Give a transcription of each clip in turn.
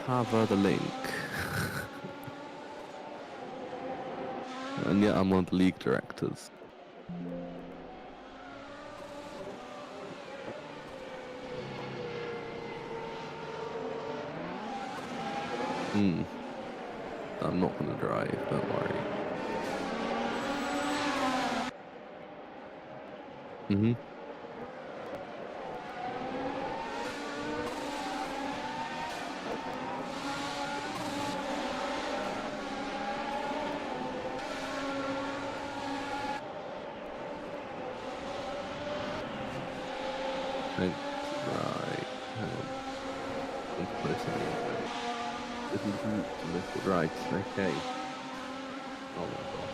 have the link. And yet I'm one of the league directors. I'm not gonna drive, don't worry. Right, hang on. Right, okay. Oh my god.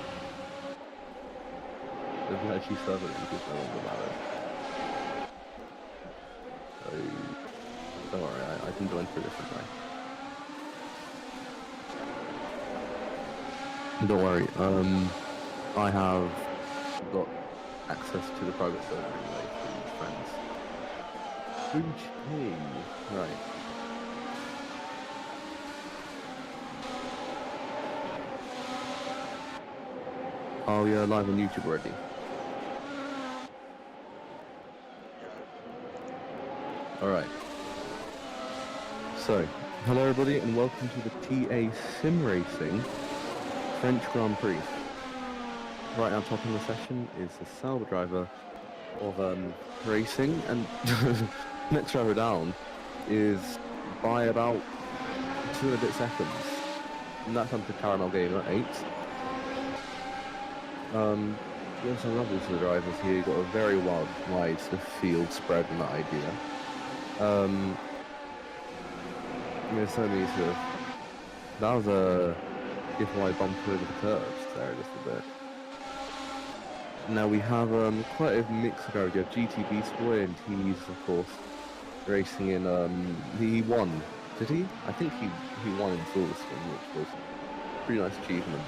There's actually 7 because no one's about it. So, don't worry, I can join through a different way. Don't worry, I have got access to the private server anyway from friends. Okay, right. Oh, you're live on YouTube already. Alright. So, hello everybody and welcome to the TA Sim Racing French Grand Prix. Right now topping the session is the Sauber driver of racing, and next driver down is by about 2 and a bit seconds. And that's under Caramel Game at 8. There's some levels to the drivers here. You've got a very wide sort of field spread in that idea. There's so many sort of... That was a giveaway bump over the curves there a little bit. Now we have quite a mix of drivers. You have GT Beast Boy, and he's of course racing in... he won. Did he? I think he won in Silverstone, which was a pretty nice achievement.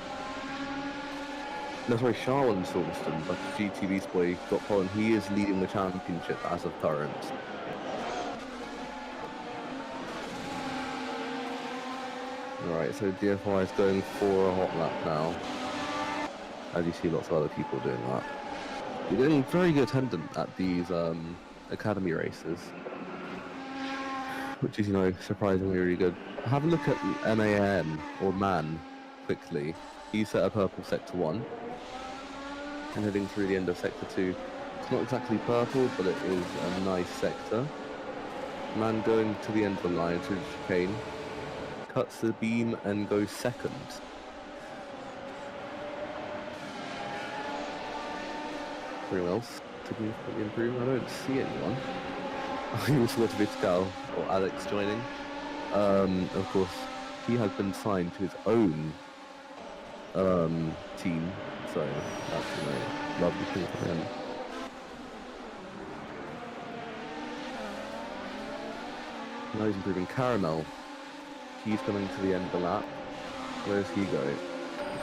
No, sorry, Shah won in Silverstone, but GT Beast Boy got pole, and he is leading the championship as of current. Alright, so DFY is going for a hot lap now. As you see lots of other people doing that. You're getting very good attendance at these academy races. Which is, you know, surprisingly really good. Have a look at MAN, or MAN, quickly. He's set a purple sector 1. And heading through the end of sector 2. It's not exactly purple, but it is a nice sector. Man going to the end of the line through the chicane. Cuts the beam and goes second. Anyone else significantly improving? I don't see anyone. I also got Vitkal or Alex joining. Of course, he has been signed to his own team, so that's a lovely thing for him. Now he's improving. Caramel. He's coming to the end of the lap. Where's he going?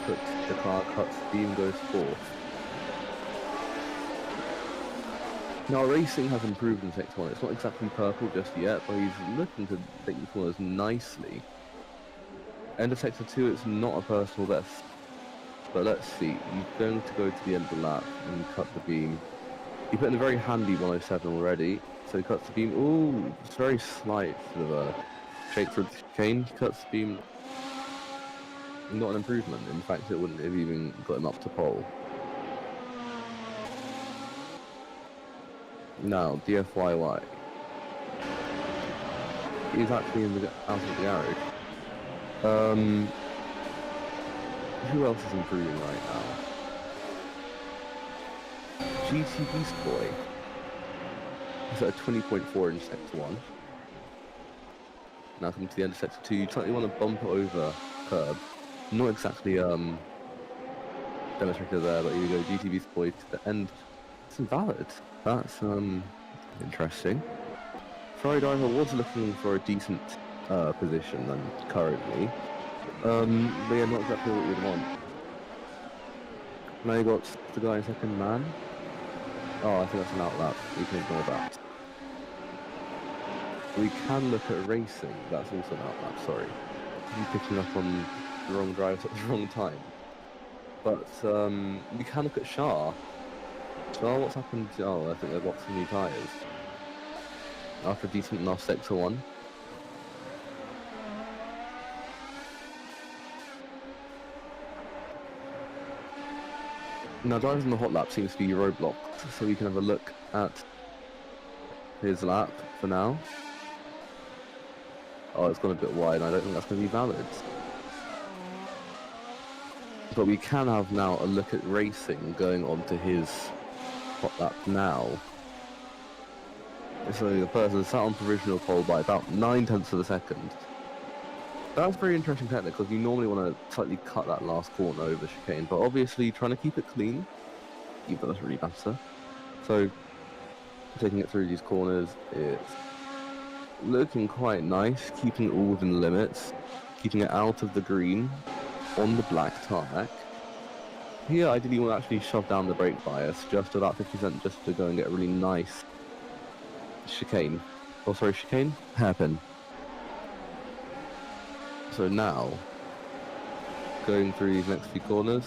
Puts the car, cuts, beam goes 4th. Now racing has improved in sector 1. It's not exactly purple just yet, but he's looking to take the corners nicely. End of sector 2, it's not a personal best. But let's see, he's going to go to the end of the lap and cut the beam. He put in a very handy 107 already, so he cuts the beam. Ooh, it's very slight sort of a shake through the chicane. He cuts the beam. Not an improvement. In fact, it wouldn't have even got him up to pole. Now, DFYY. He's actually in the out of the garage. Who else is improving right now? GT Beast Boy. He's at a 20.4 in sector 1. Now coming to the end of sector 2, you slightly want to bump it over curb. Not exactly demonstrated there, but here we go, GT Beast Boy to the end. It's invalid. That's interesting. Ferrari driver was looking for a decent position than currently. But yeah, not exactly what you'd want. Now you got the guy in second, Man. Oh, I think that's an outlap. We can ignore that. We can look at racing. That's also an outlap, sorry. I'm picking up on the wrong drive at the wrong time. But we can look at Shah. Shah, what's happened? Oh, I think they've got some new tyres. After a decent enough Sector 1. Now, drivers in the hot lap seems to be roadblocked, so we can have a look at his lap for now. Oh, it's gone a bit wide. I don't think that's going to be valid. But we can have now a look at racing going on to his hot lap now. So the person sat on provisional pole by about 9/10 of a second. That's very interesting technique because you normally want to slightly cut that last corner over chicane, but obviously trying to keep it clean, even though doesn't really matter. So taking it through these corners, it's looking quite nice, keeping it all within the limits, keeping it out of the green, on the black tarmac. Here, ideally, you want to actually shove down the brake bias just to about 50% just to go and get a really nice chicane. Oh, sorry, chicane? Hairpin. So now, going through these next few corners,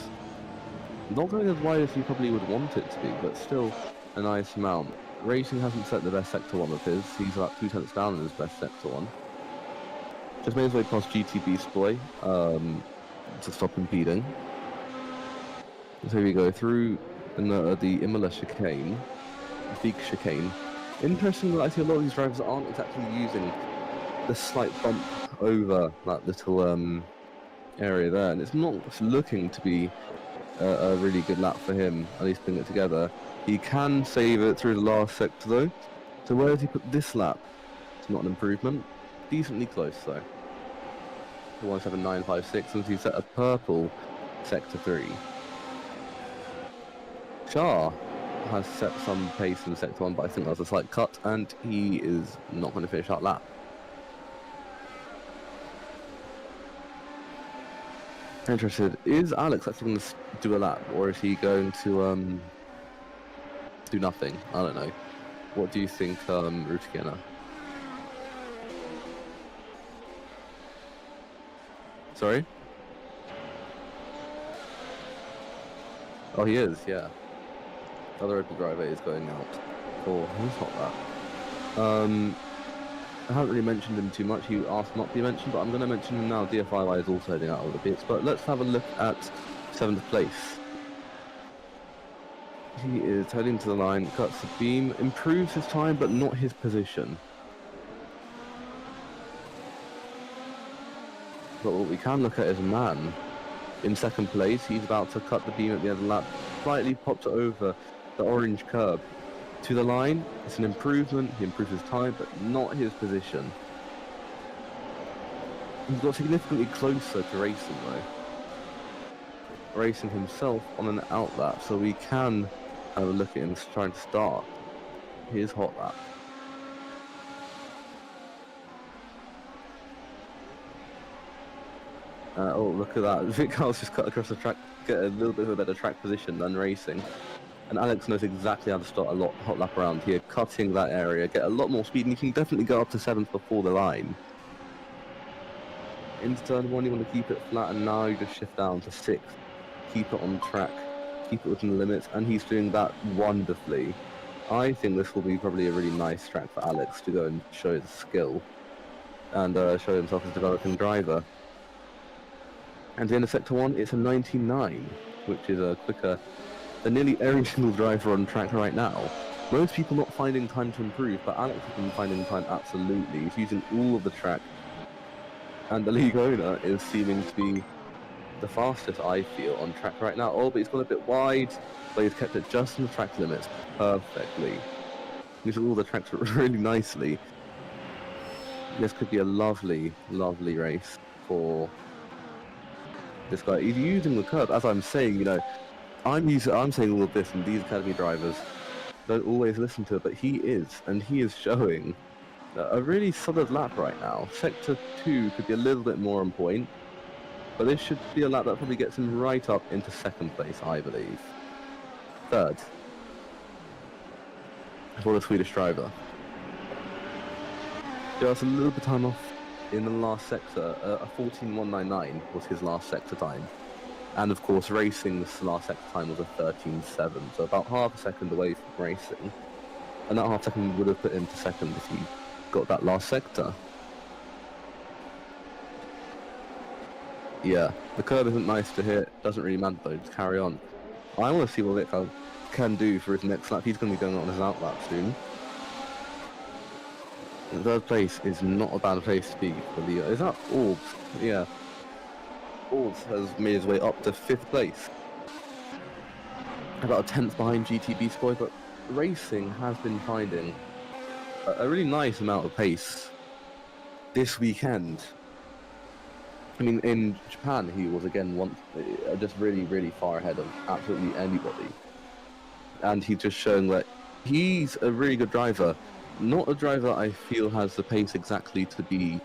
not going as wide as you probably would want it to be, but still a nice amount. Racing hasn't set the best Sector 1 of his. He's about 2/10 down in his best Sector 1. Just made his way past GT Beast Boy to stop impeding. So we go through the Imola chicane, big chicane. Interestingly, I see a lot of these drivers aren't exactly using the slight bump over that little area there, and it's not looking to be a really good lap for him, at least putting it together. He can save it through the last sector though. So where does he put this lap? It's not an improvement. Decently close though. 17956, and he set a purple sector 3. Shah has set some pace in sector 1, but I think that was a slight cut, and he is not going to finish that lap. Interested, is Alex actually going to do a lap, or is he going to do nothing? I don't know. What do you think, Rutikena? Sorry? Oh, he is, yeah. The other open driver is going out for his hot lap. I haven't really mentioned him too much. He asked not to be mentioned, but I'm going to mention him now. DFIY is also heading out of the pits, but let's have a look at 7th place. He is heading to the line, cuts the beam, improves his time, but not his position. But what we can look at is a man in 2nd place. He's about to cut the beam at the end of the lap, slightly pops it over the orange curb to the line. It's an improvement. He improves his time, but not his position. He's got significantly closer to racing though. Racing himself on an out lap, so we can have a look at him trying to start his hot lap. Oh, look at that. Vic Carl's just cut across the track, get a little bit of a better track position than racing. And Alex knows exactly how to start a hot lap around here, cutting that area, get a lot more speed, and you can definitely go up to 7th before the line. Into turn 1, you want to keep it flat, and now you just shift down to 6th. Keep it on track, keep it within the limits, and he's doing that wonderfully. I think this will be probably a really nice track for Alex to go and show his skill, and show himself as a developing driver. And the end of Sector 1, it's a 99, which is quicker than nearly every single driver on track right now. Most people not finding time to improve, but Alex has been finding time absolutely. He's using all of the track. And the league owner is seeming to be the fastest, I feel, on track right now. Oh, but he's gone a bit wide, but he's kept it just in the track limits perfectly. He's all the tracks really nicely. This could be a lovely, lovely race for this guy. He's using the curb, as I'm saying, you know, I'm saying all of this, and these academy drivers don't always listen to it, but he is, and he is showing a really solid lap right now. Sector 2 could be a little bit more on point, but this should be a lap that probably gets him right up into 2nd place, I believe. 3rd for the Swedish driver. Just a little bit time off in the last sector. A 14.199 was his last sector time. And of course, Racing's last sector time was a 13.7, so about half a second away from Racing. And that half second would have put him to second if he got that last sector. Yeah, the curve isn't nice to hit, doesn't really matter though, just carry on. I want to see what Vitkal can do for his next lap. He's going to be going on his outlap soon. The third place is not a bad place to be for the... Is that Orbs? Yeah. Orbs has made his way up to 5th place. About a 10th behind GTB Spoy, but Racing has been finding a really nice amount of pace this weekend. I mean, in Japan, he was again just really, really far ahead of absolutely anybody. And he's just shown that he's a really good driver. Not a driver I feel has the pace exactly to be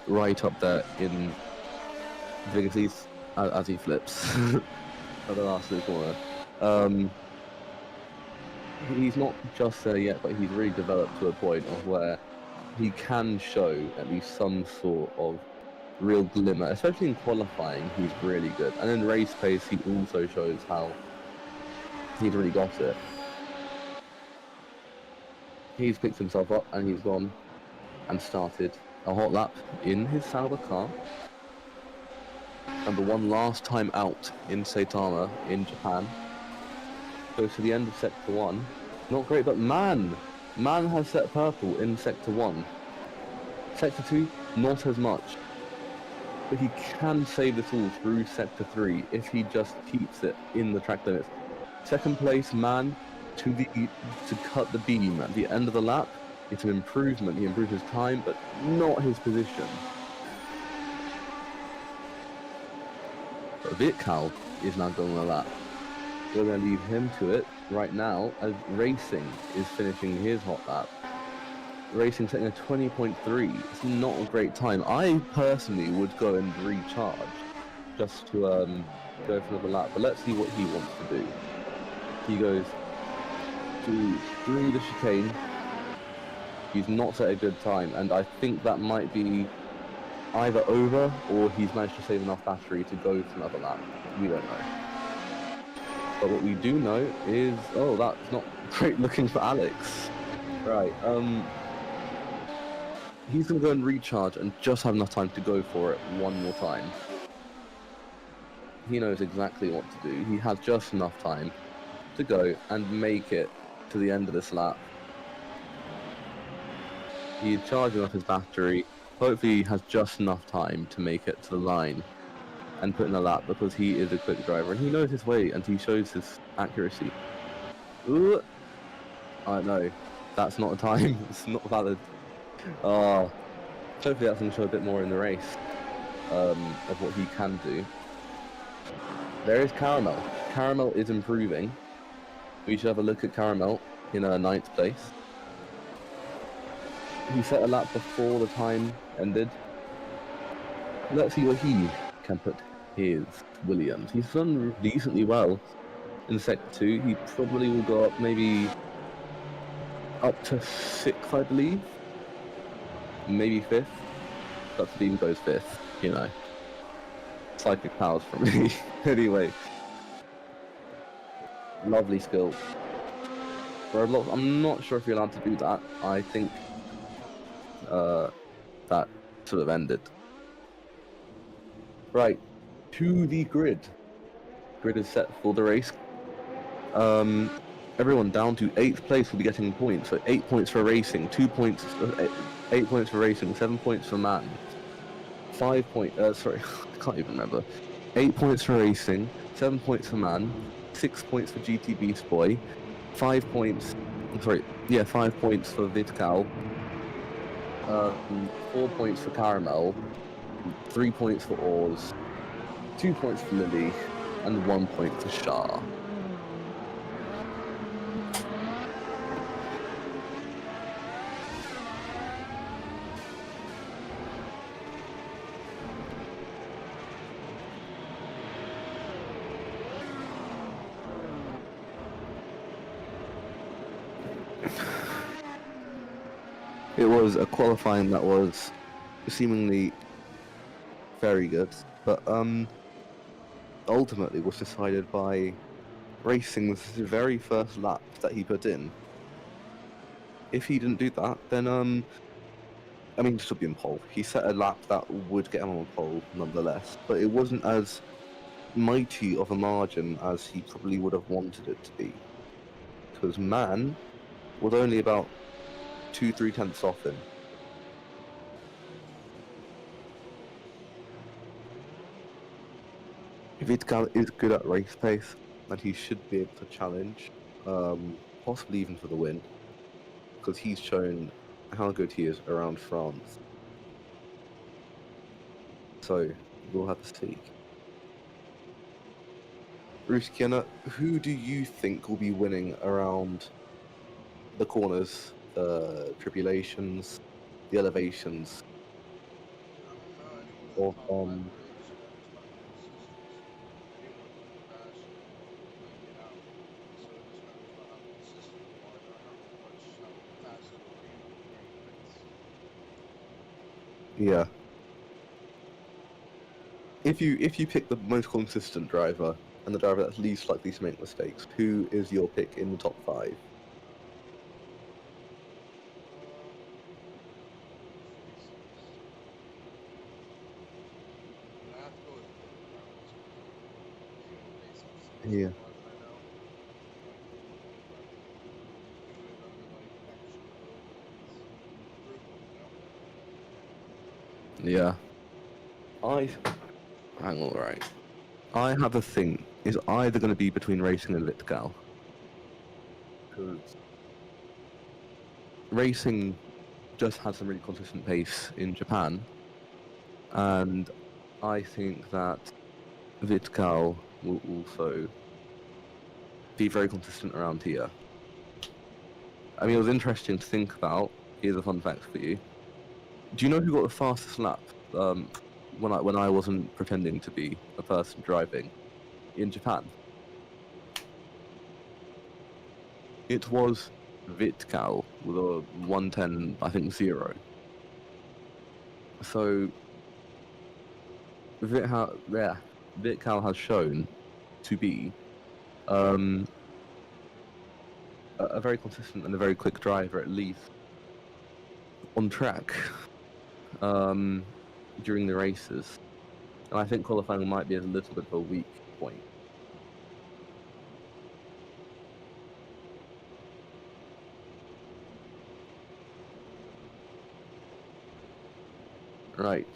right up there in Vegas as he flips at the last little corner. He's not just there yet, but he's really developed to a point of where he can show at least some sort of real glimmer, especially in qualifying. He's really good, and in race pace he also shows how he's really got it. He's picked himself up and he's gone and started a hot lap in his Sauber car. Number 1 last time out in Saitama in Japan. Goes to the end of Sector 1. Not great, but Man has set purple in Sector 1. Sector 2, not as much. But he can save this all through Sector 3 if he just keeps it in the track limits. Second place, Man, to cut the beam at the end of the lap. It's an improvement. He improved his time, but not his position. But Vitkal is now going on a lap. We're going to leave him to it right now as Racing is finishing his hot lap. Racing setting a 20.3. It's not a great time. I personally would go and recharge just to go for another lap, but let's see what he wants to do. He goes through the chicane. He's not set a good time, and I think that might be either over or he's managed to save enough battery to go for another lap. We don't know. But what we do know is, oh, that's not great looking for Alex. Right, he's going to go and recharge and just have enough time to go for it one more time. He knows exactly what to do. He has just enough time to go and make it to the end of this lap. He's charging off his battery. Hopefully he has just enough time to make it to the line and put in a lap, because he is a quick driver and he knows his way and he shows his accuracy. Ooh. No, that's not a time. It's not valid. Hopefully that's going to show a bit more in the race of what he can do. There is Caramel. Caramel is improving. We should have a look at Caramel in 9th place. He set a lap before the time ended. Let's see what he can put his Williams. He's done decently well in Sector 2. He probably will go up maybe up to 6th, I believe. Maybe 5th. But the beam goes 5th, you know. Psychic powers from me. Anyway. Lovely skill. Roblox, I'm not sure if you're allowed to do that. I think that sort of ended. Right, to the grid. Grid is set for the race. Everyone down to 8th place will be getting points. So 8 points for Racing, 2 points, 8 points for Racing, 7 points for Man. 5 points, sorry, I can't even remember. 8 points for Racing, 7 points for Man, 6 points for GTB Spoy, 5 points, 5 points for Vitkal, 4 points for Caramel, 3 points for Oars, 2 points for Lily, and 1 point for Shah. It was a qualifying that was seemingly very good, but ultimately was decided by racing's very first lap that he put in. If he didn't do that, then I mean, he'd still be in pole. He set a lap that would get him on pole nonetheless, but it wasn't as mighty of a margin as he probably would have wanted it to be. Because Man was only about 2-3 tenths off him. Vidkal is good at race pace, and he should be able to challenge, possibly even for the win, because he's shown how good he is around France. So we'll have to see. Ruskiana, who do you think will be winning around the corners, the tribulations, the elevations of yeah. If you pick the most consistent driver and the driver that's least likely to make mistakes, who is your pick in the top 5? Yeah. Yeah. Hang on, right. I have a thing. It's either going to be between racing and Litgal. Because racing just had some really consistent pace in Japan, and I think that Vitcal will also be very consistent around here. I mean, it was interesting to think about. Here's a fun fact for you. Do you know who got the fastest lap? When I wasn't pretending to be a person driving in Japan, it was Vitcal with a 110, I think 0. So Vitcal has shown to be a very consistent and a very quick driver, at least on track during the races. And I think qualifying might be a little bit of a weak point. Right.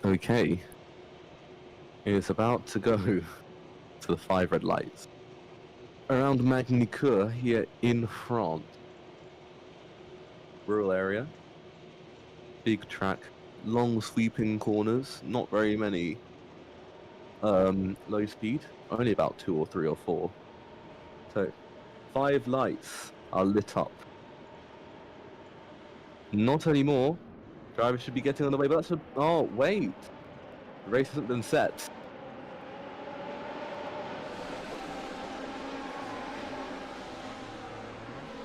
Okay. It's about to go to the 5 red lights. Around Magny-Cours here in France. Rural area. Big track. Long sweeping corners. Not very many low speed. Only about 2 or 3 or 4. So 5 lights are lit up. Not anymore. Driver should be getting on the way, but that's oh wait. The race hasn't been set.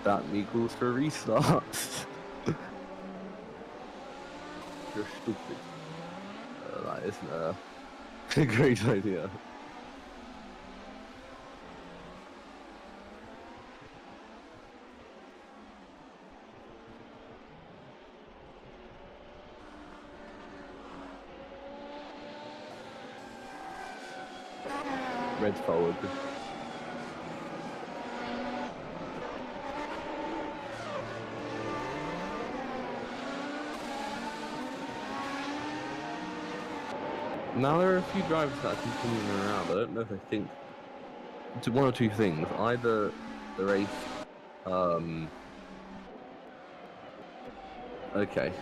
that equals for a restart. You're stupid. That isn't a great idea. Red forward. Now there are a few drivers that are continuing around. I don't know if they think one or two things. Either the race okay.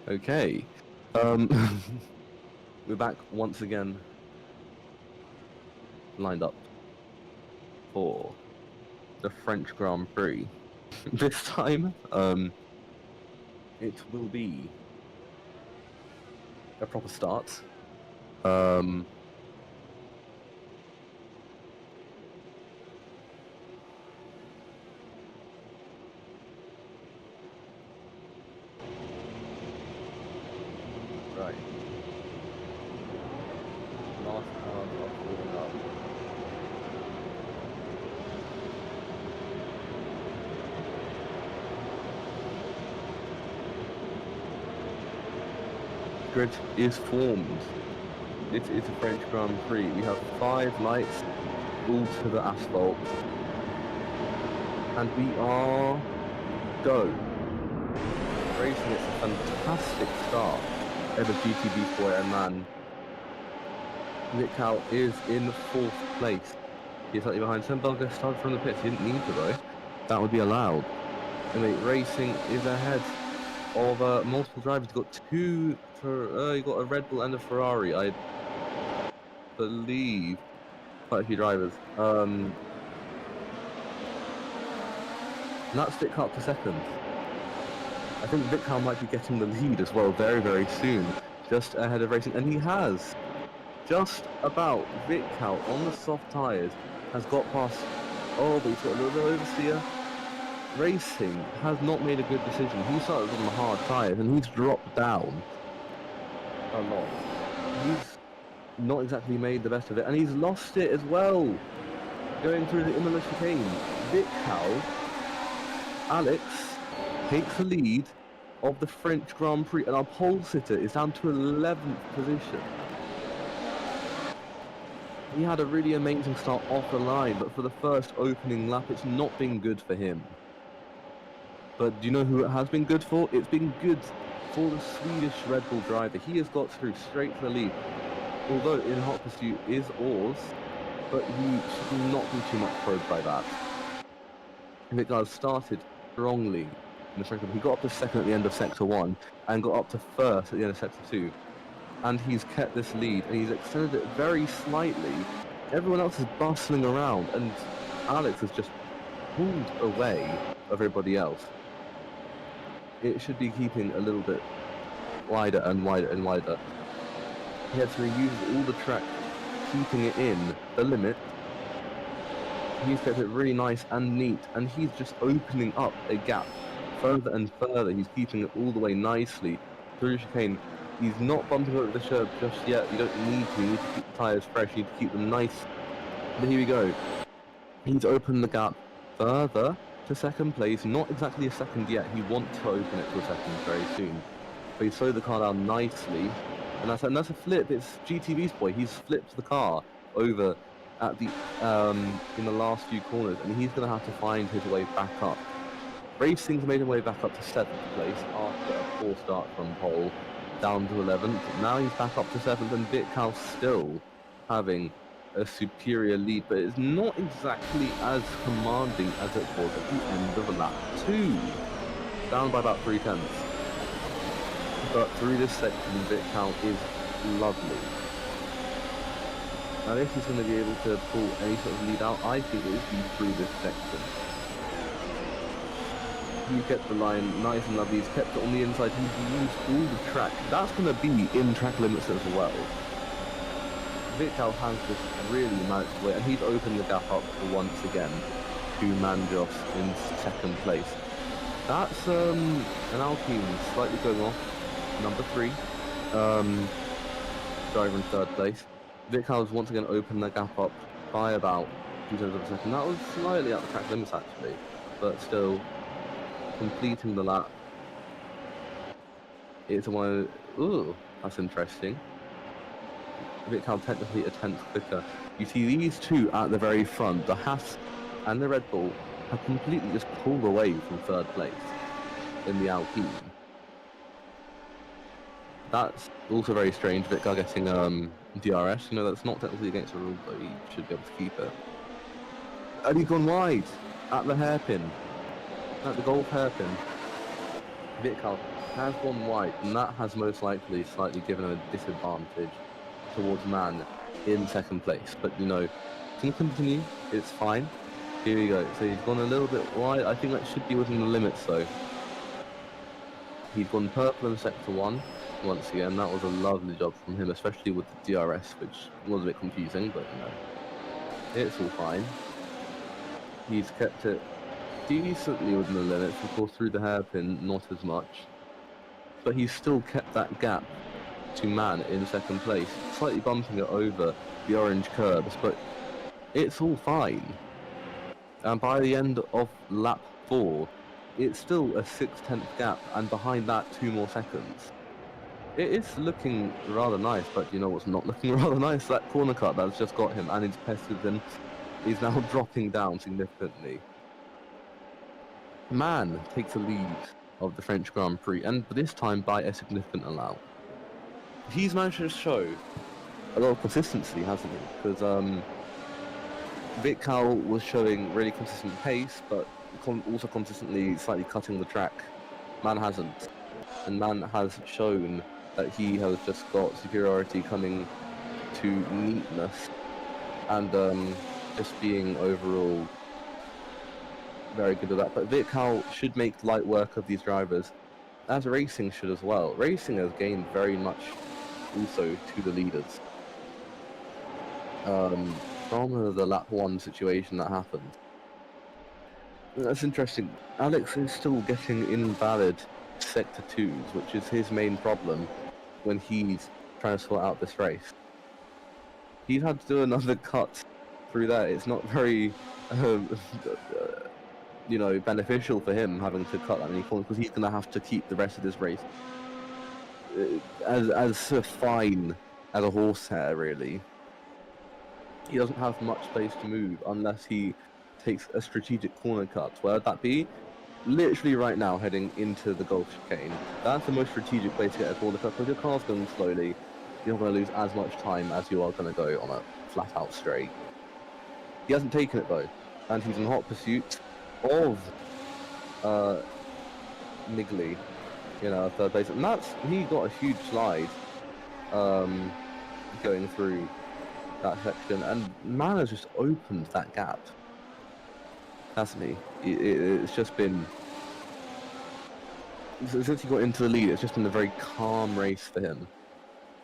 Okay. We're back once again, lined up for the French Grand Prix. This time, it will be a proper start. Right. Last cars are falling up. Grid is formed. It is a French Grand Prix. We have 5 lights, all to the asphalt. And we are go. Racing, it's a fantastic start. Ever GTB boy and man. Nick is in 4th place. He's slightly behind. Semberger started from the pits. He didn't need to though. That would be allowed. Anyway, racing is ahead of multiple drivers. You've got you got a Red Bull and a Ferrari, I believe. Quite a few drivers. That's Vic up to second. I think Vic might be getting the lead as well very, very soon, just ahead of racing, and he has. Just about. Vic on the soft tyres has got past. Oh, but he's got a little bit of oversteer. Racing has not made a good decision. He started on the hard tyres and he's dropped down a lot. He's not exactly made the best of it, and he's lost it as well. Going through the Imola chicane. Vic Alex takes the lead of the French Grand Prix, and our pole sitter is down to 11th position. He had a really amazing start off the line, but for the first opening lap, it's not been good for him. But do you know who it has been good for? It's been good for the Swedish Red Bull driver. He has got through straight to the lead. Although in hot pursuit is oars, but he should not be too much probed by that. Vic started strongly in the second. He got up to second at the end of Sector 1 and got up to first at the end of Sector 2. And he's kept this lead, and he's extended it very slightly. Everyone else is bustling around, and Alex has just pulled away of everybody else. It should be keeping a little bit wider and wider and wider. He has to reuse all the track, keeping it in the limit. He's kept it really nice and neat, and he's just opening up a gap further and further. He's keeping it all the way nicely through chicane. He's not bumping over the curb just yet. You don't need to. You need to keep the tyres fresh. You need to keep them nice. But here we go. He's opened the gap further to second place. Not exactly a second yet. He wants to open it to a second very soon. But he's slowed the car down nicely. And that's a flip. It's GTV's boy. He's flipped the car over at the in the last few corners, and he's going to have to find his way back up. Racing's made his way back up to 7th place after a poor start from pole, down to 11th. Now he's back up to 7th, and Vitcal still having a superior lead, but it's not exactly as commanding as it was at the end of lap 2. Down by about 3/10. But through this section, Vitcal is lovely. Now if he's going to be able to pull any sort of lead out, I think it will be through this section. He kept the line nice and lovely. He's kept it on the inside. He's used all the track. That's going to be in track limits as well. Vitcal has just really managed to win, and he's opened the gap up once again to Manjos in 2nd place. That's an Alpine slightly going off. Number 3, driver in 3rd place. Vitcal has once again opened the gap up by about 2/10 of a second. That was slightly out the track limits actually, but still completing the lap. It's one. Ooh, that's interesting. Vitcal technically a 10th quicker. You see these two at the very front, the Haas and the Red Bull, have completely just pulled away from 3rd place in the Alpine. That's also very strange, Vitcal getting DRS. You know, that's not technically against the rule, but he should be able to keep it. And he's gone wide at the hairpin, at the golf hairpin. Vitcal has gone wide, and that has most likely slightly given him a disadvantage towards Man in 2nd place. But you know, can continue, it's fine. Here we go. So he's gone a little bit wide. I think that should be within the limits though. He's gone purple in sector 1. Once again, that was a lovely job from him, especially with the DRS, which was a bit confusing, but you know, it's all fine. He's kept it decently within the limits, of course through the hairpin, not as much. But he's still kept that gap to Man in 2nd place, slightly bumping it over the orange curbs, but it's all fine. And by the end of lap 4, it's still a 6/10 gap, and behind that 2 more seconds. It is looking rather nice, but you know what's not looking rather nice? That corner cut that's just got him, and he's pestered him. He's now dropping down significantly. Man takes the lead of the French Grand Prix, and this time by a significant amount. He's managed to show a lot of consistency, hasn't he? Because Vitcal was showing really consistent pace, but also consistently slightly cutting the track. Man hasn't. And Man has shown that he has just got superiority coming to neatness and just being overall very good at that. But Vitcal should make light work of these drivers, as Racing should as well. Racing has gained very much also to the leaders from the lap 1 situation that happened. That's interesting. Alex is still getting invalid sector 2s, which is his main problem when he's trying to sort out this race. He's had to do another cut through there. It's not very you know, beneficial for him having to cut that many corners, because he's going to have to keep the rest of this race as fine as a horsehair, really. He doesn't have much space to move unless he takes a strategic corner cut. Where would that be? Literally right now, heading into the Gulf chicane. That's the most strategic way to get a corner cut, because your car's going slowly. You're not going to lose as much time as you are going to go on a flat-out straight. He hasn't taken it though, and he's in hot pursuit of Niggly, you know, 3rd place, and he got a huge slide going through that section, and Man has just opened that gap, hasn't he? It's just been, since he got into the lead, it's just been a very calm race for him.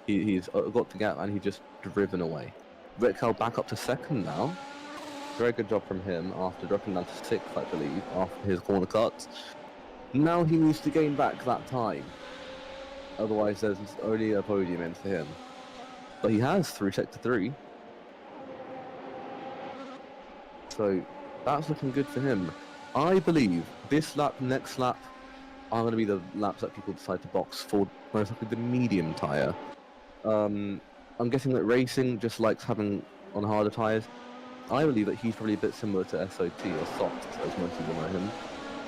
He's got the gap and he's just driven away. Vitcal back up to 2nd now. Very good job from him after dropping down to 6th, I believe, after his corner cuts. Now he needs to gain back that time. Otherwise, there's only a podium in for him. But he has through Sector 3. So that's looking good for him. I believe this lap, next lap, are going to be the laps that people decide to box for most likely the medium tyre. I'm guessing that racing just likes having on harder tyres. I believe that he's probably a bit similar to SOT or soft, as most people know him.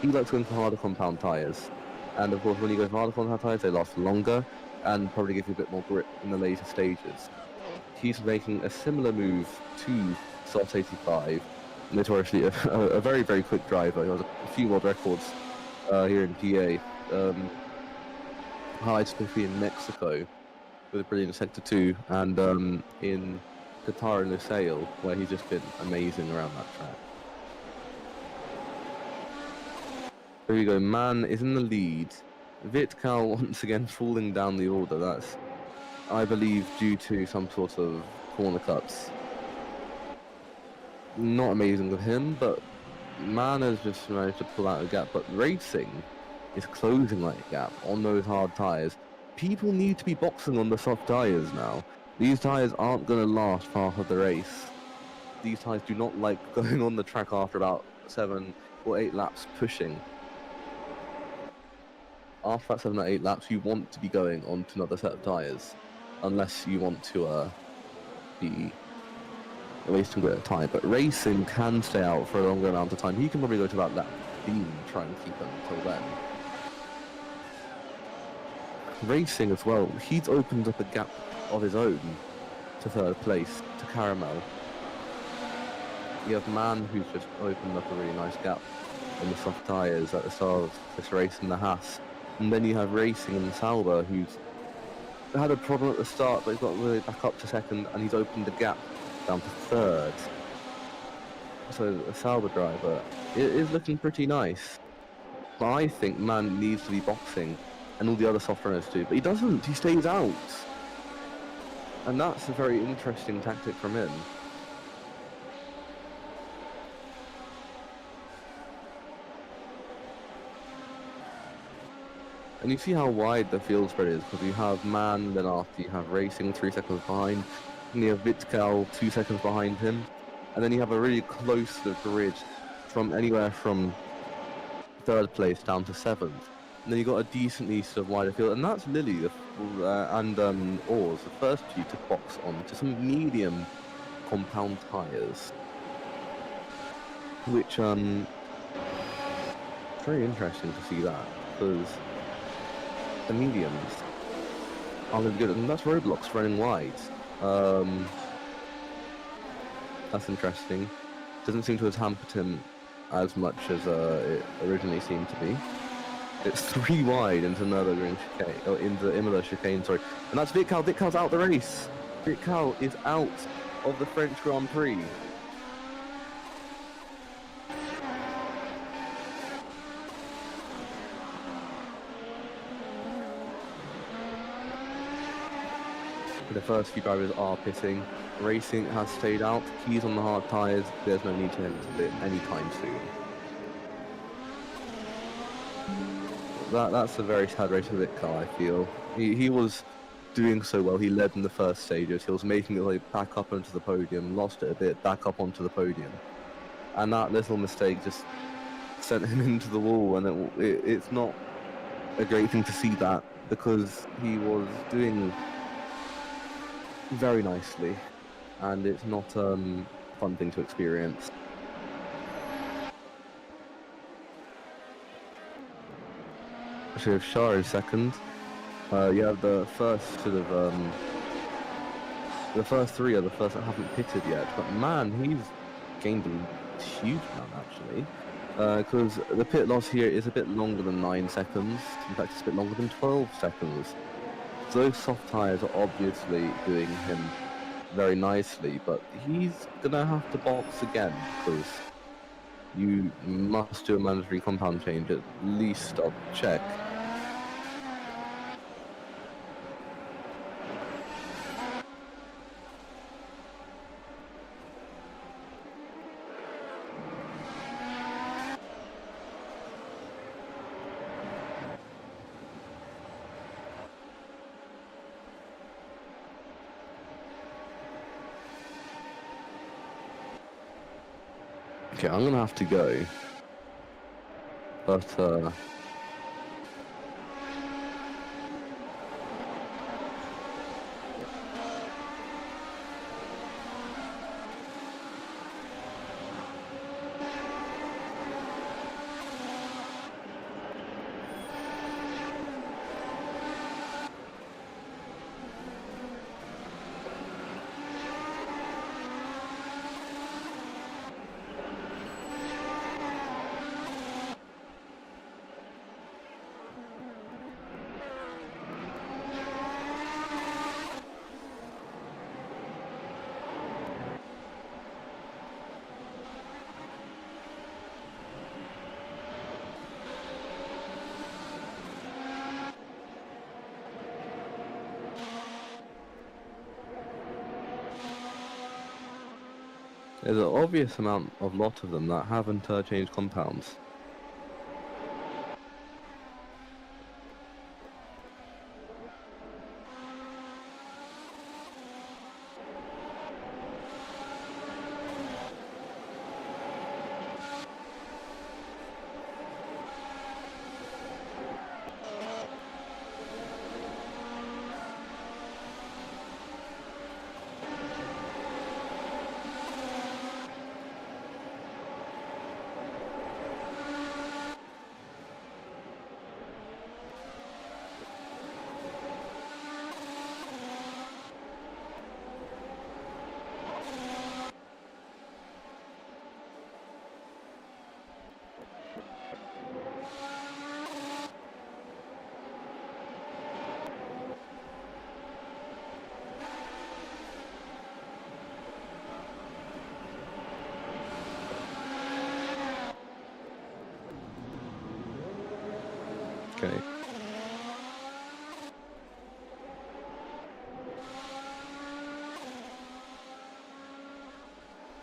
He likes going for harder compound tyres. And of course, when you go for harder compound tyres, they last longer and probably give you a bit more grip in the later stages. He's making a similar move to Soft 85, notoriously a very, very quick driver. He has a few world records here in PA. Highlights specifically in Mexico with a brilliant Sector 2 and in Qatar and Lusail, where he's just been amazing around that track. There you go, Man is in the lead. Vitkal once again falling down the order. That's, I believe, due to some sort of corner cuts. Not amazing with him, but Man has just managed to pull out a gap. But Racing is closing that gap on those hard tyres. People need to be boxing on the soft tyres now. These tyres aren't going to last half of the race. These tyres do not like going on the track after about 7 or 8 laps pushing. After that 7 or 8 laps, you want to be going on to another set of tyres, unless you want to be wasting a bit of time. But Racing can stay out for a longer amount of time. He can probably go to about lap 15, try and keep them until then. Racing as well, he's opened up a gap of his own to third place, to Caramel. You have Man who's just opened up a really nice gap in the soft tyres at the start of this race in the Haas. And then you have Racing and Sauber, who's had a problem at the start, but he's got really back up to second, and he's opened the gap down to third. So the Sauber driver, it is looking pretty nice. But I think Man needs to be boxing, and all the other soft runners do. But he doesn't, he stays out. And that's a very interesting tactic from him. And you see how wide the field spread is, because you have Man, then after you have Racing 3 seconds behind, and you have Vitkal 2 seconds behind him, and then you have a really close grid from anywhere from third place down to 7th. And then you've got a decently sort of wider field, and that's Lily and Oars, the first two to box on to some medium compound tyres, which very interesting to see that, because the mediums are really good, and that's Roblox running wide. That's interesting. Doesn't seem to have hampered him as much as it originally seemed to be. It's 3 wide into another green chicane, or into Imola chicane, sorry. And that's Vitkal. Vitkal's out the race. Vitkal is out of the French Grand Prix. The first few drivers are pitting. Racing has stayed out. He's on the hard tyres. There's no need to him to pit anytime soon. That's a very sad race for Vitkal, I feel. He was doing so well. He led in the first stages. He was making his way back up onto the podium, lost it a bit, back up onto the podium. And that little mistake just sent him into the wall, and it's not a great thing to see that, because he was doing very nicely, and it's not a fun thing to experience. So if Shah is second, you have the first sort of the first 3 are the first that haven't pitted yet, but Man, he's gained a huge amount actually, because the pit loss here is a bit longer than 9 seconds. In fact, it's a bit longer than 12 seconds. Those soft tyres are obviously doing him very nicely, but he's gonna have to box again, because you must do a mandatory compound change, at least I'll check. Okay, I'm gonna have to go. But, there's an obvious lot of them that haven't changed compounds. Okay.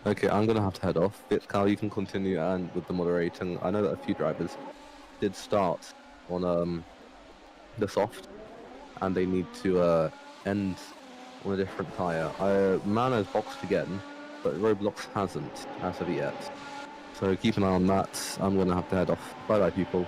Okay, I'm gonna have to head off. Cal, you can continue and with the moderating. I know that a few drivers did start on the soft, and they need to end on a different tire. Man has boxed again, but Roblox hasn't as of yet. So keep an eye on that. I'm gonna have to head off. Bye bye, people.